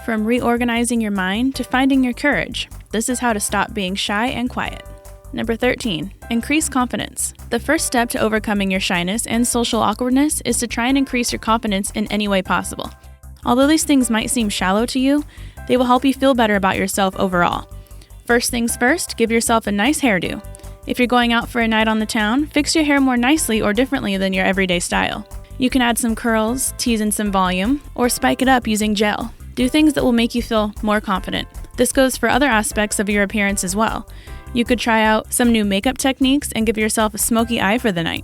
from reorganizing your mind to finding your courage. This is how to stop being shy and quiet. Number 13, increase confidence. The first step to overcoming your shyness and social awkwardness is to try and increase your confidence in any way possible. Although these things might seem shallow to you, they will help you feel better about yourself overall. First things first, give yourself a nice hairdo. If you're going out for a night on the town, fix your hair more nicely or differently than your everyday style. You can add some curls, tease in some volume, or spike it up using gel. Do things that will make you feel more confident. This goes for other aspects of your appearance as well. You could try out some new makeup techniques and give yourself a smoky eye for the night.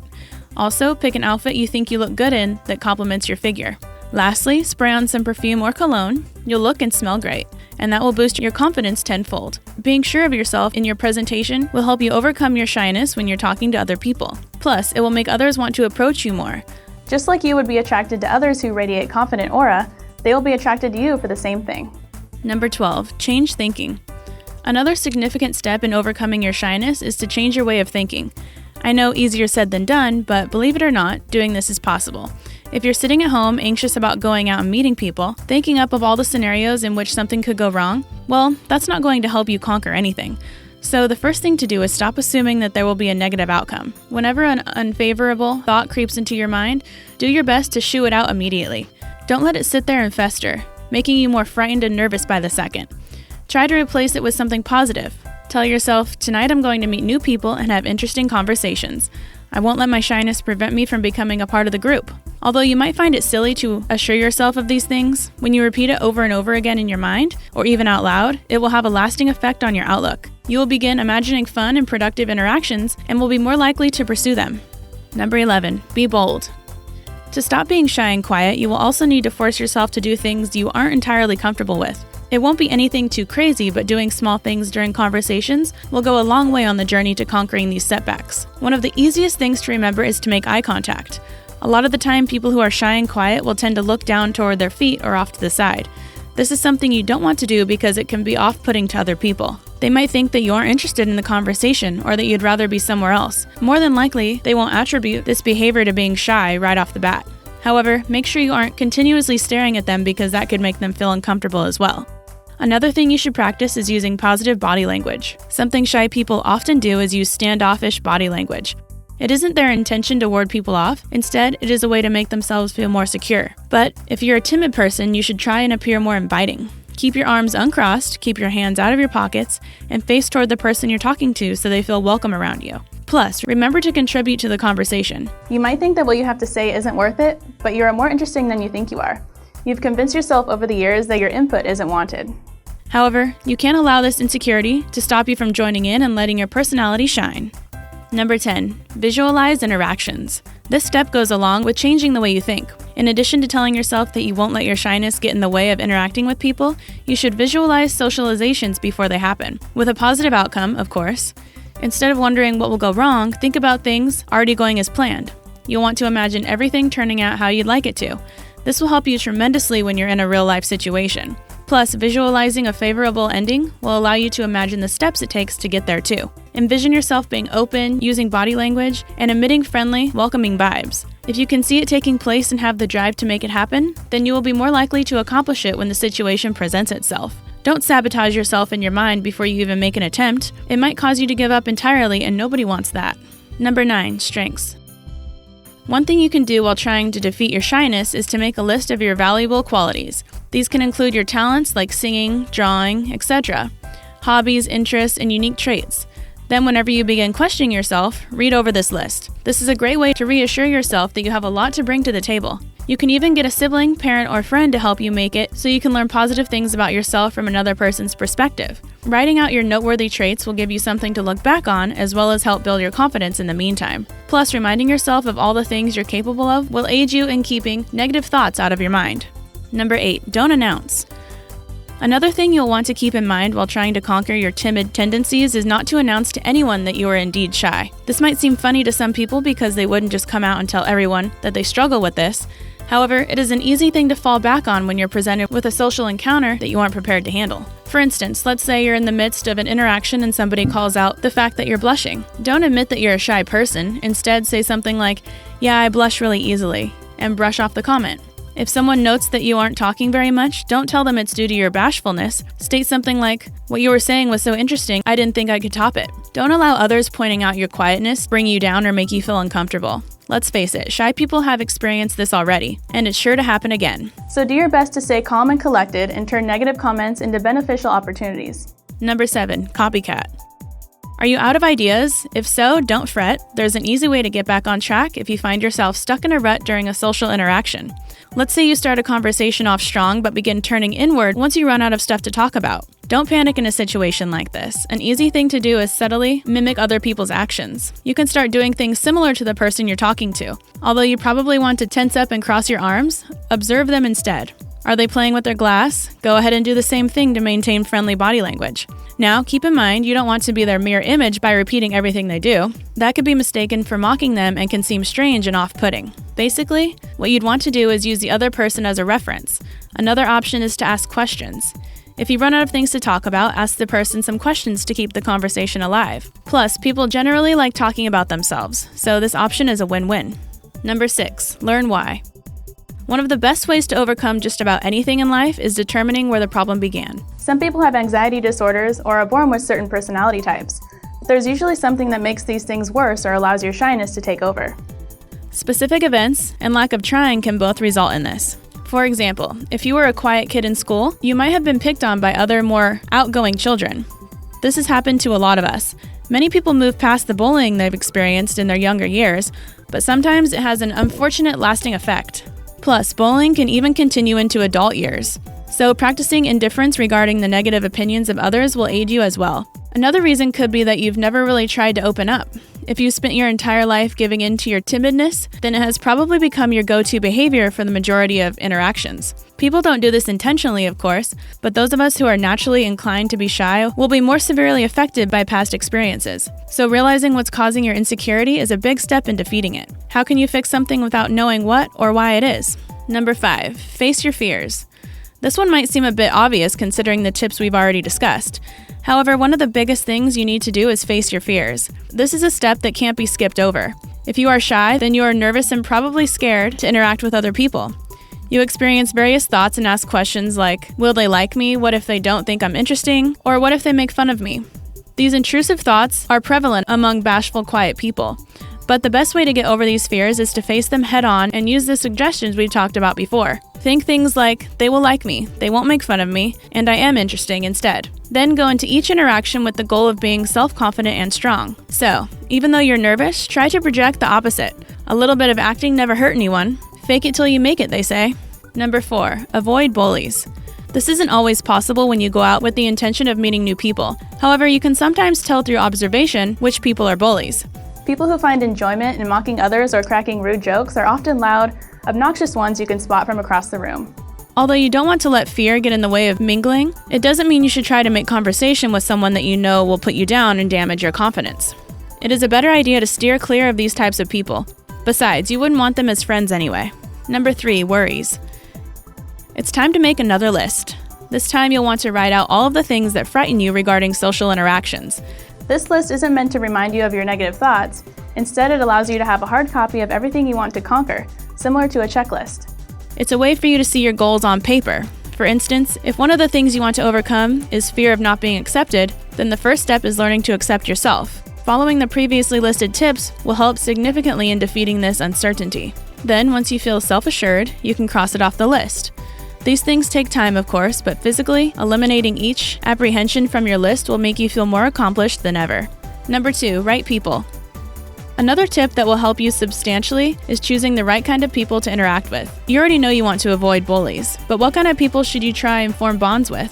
Also, pick an outfit you think you look good in that complements your figure. Lastly, spray on some perfume or cologne. You'll look and smell great, and that will boost your confidence tenfold. Being sure of yourself in your presentation will help you overcome your shyness when you're talking to other people. Plus, it will make others want to approach you more. Just like you would be attracted to others who radiate confident aura, they will be attracted to you for the same thing. Number 12, change thinking. Another significant step in overcoming your shyness is to change your way of thinking. I know easier said than done, but believe it or not, doing this is possible. If you're sitting at home anxious about going out and meeting people, thinking up of all the scenarios in which something could go wrong, well, that's not going to help you conquer anything. So the first thing to do is stop assuming that there will be a negative outcome. Whenever an unfavorable thought creeps into your mind, do your best to shoo it out immediately. Don't let it sit there and fester, making you more frightened and nervous by the second. Try to replace it with something positive. Tell yourself, tonight I'm going to meet new people and have interesting conversations. I won't let my shyness prevent me from becoming a part of the group. Although you might find it silly to assure yourself of these things, when you repeat it over and over again in your mind, or even out loud, it will have a lasting effect on your outlook. You will begin imagining fun and productive interactions and will be more likely to pursue them. Number 11, be bold. To stop being shy and quiet, you will also need to force yourself to do things you aren't entirely comfortable with. It won't be anything too crazy, but doing small things during conversations will go a long way on the journey to conquering these setbacks. One of the easiest things to remember is to make eye contact. A lot of the time, people who are shy and quiet will tend to look down toward their feet or off to the side. This is something you don't want to do because it can be off-putting to other people. They might think that you aren't interested in the conversation or that you'd rather be somewhere else. More than likely, they won't attribute this behavior to being shy right off the bat. However, make sure you aren't continuously staring at them because that could make them feel uncomfortable as well. Another thing you should practice is using positive body language. Something shy people often do is use standoffish body language. It isn't their intention to ward people off. Instead, it is a way to make themselves feel more secure. But if you're a timid person, you should try and appear more inviting. Keep your arms uncrossed, keep your hands out of your pockets, and face toward the person you're talking to so they feel welcome around you. Plus, remember to contribute to the conversation. You might think that what you have to say isn't worth it, but you are more interesting than you think you are. You've convinced yourself over the years that your input isn't wanted. However, you can't allow this insecurity to stop you from joining in and letting your personality shine. Number 10, visualize interactions. This step goes along with changing the way you think. In addition to telling yourself that you won't let your shyness get in the way of interacting with people, you should visualize socializations before they happen, with a positive outcome, of course. Instead of wondering what will go wrong, think about things already going as planned. You'll want to imagine everything turning out how you'd like it to. This will help you tremendously when you're in a real-life situation. Plus, visualizing a favorable ending will allow you to imagine the steps it takes to get there too. Envision yourself being open, using body language, and emitting friendly, welcoming vibes. If you can see it taking place and have the drive to make it happen, then you will be more likely to accomplish it when the situation presents itself. Don't sabotage yourself in your mind before you even make an attempt. It might cause you to give up entirely, and nobody wants that. Number 9, strengths. One thing you can do while trying to defeat your shyness is to make a list of your valuable qualities. These can include your talents like singing, drawing, etc., hobbies, interests, and unique traits. Then whenever you begin questioning yourself, read over this list. This is a great way to reassure yourself that you have a lot to bring to the table. You can even get a sibling, parent, or friend to help you make it so you can learn positive things about yourself from another person's perspective. Writing out your noteworthy traits will give you something to look back on as well as help build your confidence in the meantime. Plus, reminding yourself of all the things you're capable of will aid you in keeping negative thoughts out of your mind. Number 8, don't announce. Another thing you'll want to keep in mind while trying to conquer your timid tendencies is not to announce to anyone that you are indeed shy. This might seem funny to some people because they wouldn't just come out and tell everyone that they struggle with this. However, it is an easy thing to fall back on when you're presented with a social encounter that you aren't prepared to handle. For instance, let's say you're in the midst of an interaction and somebody calls out the fact that you're blushing. Don't admit that you're a shy person. Instead, say something like, "Yeah, I blush really easily," and brush off the comment. If someone notes that you aren't talking very much, don't tell them it's due to your bashfulness. State something like, "What you were saying was so interesting, I didn't think I could top it." Don't allow others pointing out your quietness bring you down or make you feel uncomfortable. Let's face it, shy people have experienced this already, and it's sure to happen again. So do your best to stay calm and collected and turn negative comments into beneficial opportunities. Number 7, copycat. Are you out of ideas? If so, don't fret. There's an easy way to get back on track if you find yourself stuck in a rut during a social interaction. Let's say you start a conversation off strong but begin turning inward once you run out of stuff to talk about. Don't panic in a situation like this. An easy thing to do is subtly mimic other people's actions. You can start doing things similar to the person you're talking to. Although you probably want to tense up and cross your arms, observe them instead. Are they playing with their glass? Go ahead and do the same thing to maintain friendly body language. Now, keep in mind you don't want to be their mirror image by repeating everything they do. That could be mistaken for mocking them and can seem strange and off-putting. Basically, what you'd want to do is use the other person as a reference. Another option is to ask questions. If you run out of things to talk about, ask the person some questions to keep the conversation alive. Plus, people generally like talking about themselves, so this option is a win-win. Number 6, learn why. One of the best ways to overcome just about anything in life is determining where the problem began. Some people have anxiety disorders or are born with certain personality types. There's usually something that makes these things worse or allows your shyness to take over. Specific events and lack of trying can both result in this. For example, if you were a quiet kid in school, you might have been picked on by other more outgoing children. This has happened to a lot of us. Many people move past the bullying they've experienced in their younger years, but sometimes it has an unfortunate lasting effect. Plus, bullying can even continue into adult years. So practicing indifference regarding the negative opinions of others will aid you as well. Another reason could be that you've never really tried to open up. If you spent your entire life giving in to your timidness, then it has probably become your go-to behavior for the majority of interactions. People don't do this intentionally, of course, but those of us who are naturally inclined to be shy will be more severely affected by past experiences. So realizing what's causing your insecurity is a big step in defeating it. How can you fix something without knowing what or why it is? Number 5, face your fears. This one might seem a bit obvious considering the tips we've already discussed. However, one of the biggest things you need to do is face your fears. This is a step that can't be skipped over. If you are shy, then you are nervous and probably scared to interact with other people. You experience various thoughts and ask questions like, will they like me? What if they don't think I'm interesting? Or what if they make fun of me? These intrusive thoughts are prevalent among bashful, quiet people. But the best way to get over these fears is to face them head on and use the suggestions we've talked about before. Think things like, they will like me, they won't make fun of me, and I am interesting instead. Then go into each interaction with the goal of being self-confident and strong. So, even though you're nervous, try to project the opposite. A little bit of acting never hurt anyone. Fake it till you make it, they say. Number 4, avoid bullies. This isn't always possible when you go out with the intention of meeting new people. However, you can sometimes tell through observation which people are bullies. People who find enjoyment in mocking others or cracking rude jokes are often loud, obnoxious ones you can spot from across the room. Although you don't want to let fear get in the way of mingling, it doesn't mean you should try to make conversation with someone that you know will put you down and damage your confidence. It is a better idea to steer clear of these types of people. Besides, you wouldn't want them as friends anyway. Number 3, worries. It's time to make another list. This time you'll want to write out all of the things that frighten you regarding social interactions. This list isn't meant to remind you of your negative thoughts. Instead, it allows you to have a hard copy of everything you want to conquer, similar to a checklist. It's a way for you to see your goals on paper. For instance, if one of the things you want to overcome is fear of not being accepted, then the first step is learning to accept yourself. Following the previously listed tips will help significantly in defeating this uncertainty. Then, once you feel self-assured, you can cross it off the list. These things take time, of course, but physically, eliminating each apprehension from your list will make you feel more accomplished than ever. Number 2, right people. Another tip that will help you substantially is choosing the right kind of people to interact with. You already know you want to avoid bullies, but what kind of people should you try and form bonds with?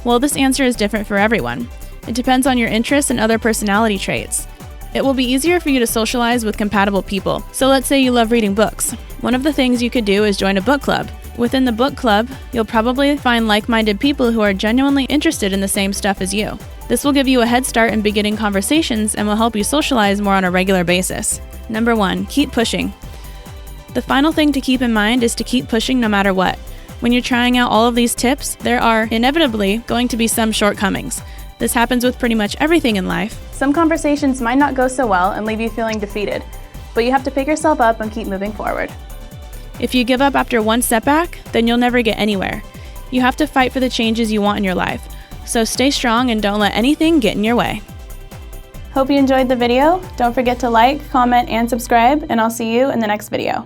Well, this answer is different for everyone. It depends on your interests and other personality traits. It will be easier for you to socialize with compatible people. So let's say you love reading books. One of the things you could do is join a book club. Within the book club, you'll probably find like-minded people who are genuinely interested in the same stuff as you. This will give you a head start in beginning conversations and will help you socialize more on a regular basis. Number 1, keep pushing. The final thing to keep in mind is to keep pushing no matter what. When you're trying out all of these tips, there are inevitably going to be some shortcomings. This happens with pretty much everything in life. Some conversations might not go so well and leave you feeling defeated, but you have to pick yourself up and keep moving forward. If you give up after one setback, then you'll never get anywhere. You have to fight for the changes you want in your life. So stay strong and don't let anything get in your way. Hope you enjoyed the video. Don't forget to like, comment, and subscribe, and I'll see you in the next video.